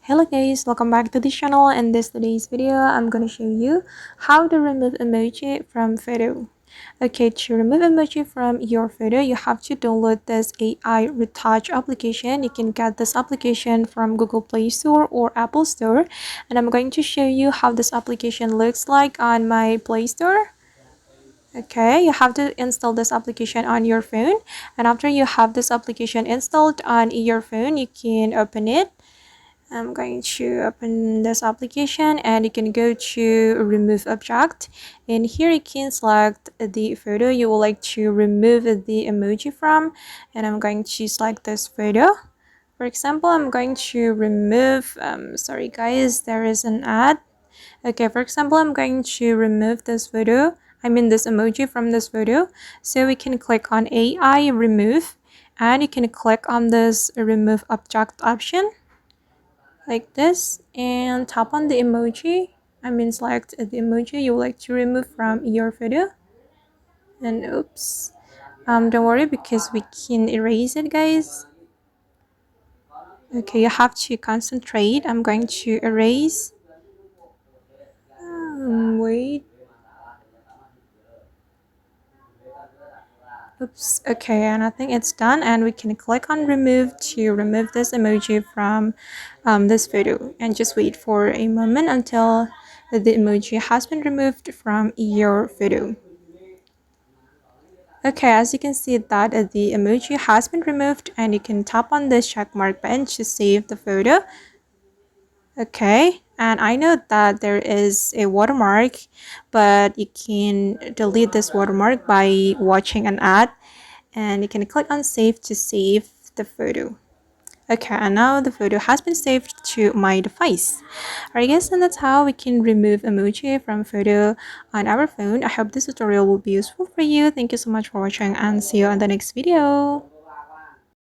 Hello guys, welcome back to this channel. In today's video, I'm gonna show you how to remove emoji from photo. Okay, to remove emoji from your photo, you have to download this AI retouch application. You can get this application from Google Play Store or Apple Store, and I'm going to show you how this application looks like on my Play Store. Okay, you have to install this application on your phone, and after you have this application installed on your phone, you can open it. I'm going to open this application and you can go to remove object, and here you can select the photo you would like to remove the emoji from, and I'm going to select this photo. For example, I'm going to remove sorry guys, there is an ad. Okay, for example, I'm going to remove this photo, this emoji from this photo. So we can click on AI remove, and you can click on this remove object option like this and tap on the emoji. Select the emoji you would like to remove from your photo. And oops, don't worry because we can erase it, guys. Okay, you have to concentrate. I'm going to erase. Wait. Oops. Okay, and I think it's done, and we can click on remove to remove this emoji from this photo, and just wait for a moment until the emoji has been removed from your photo. Okay, as you can see that the emoji has been removed, and you can tap on this check mark button to save the photo. Okay, and I know that there is a watermark, but you can delete this watermark by watching an ad, and you can click on save to save the photo. Okay, and now the photo has been saved to my device. Alright guys, and that's how we can remove emoji from photo on our phone. I hope this tutorial will be useful for you. Thank you so much for watching, and see you on the next video.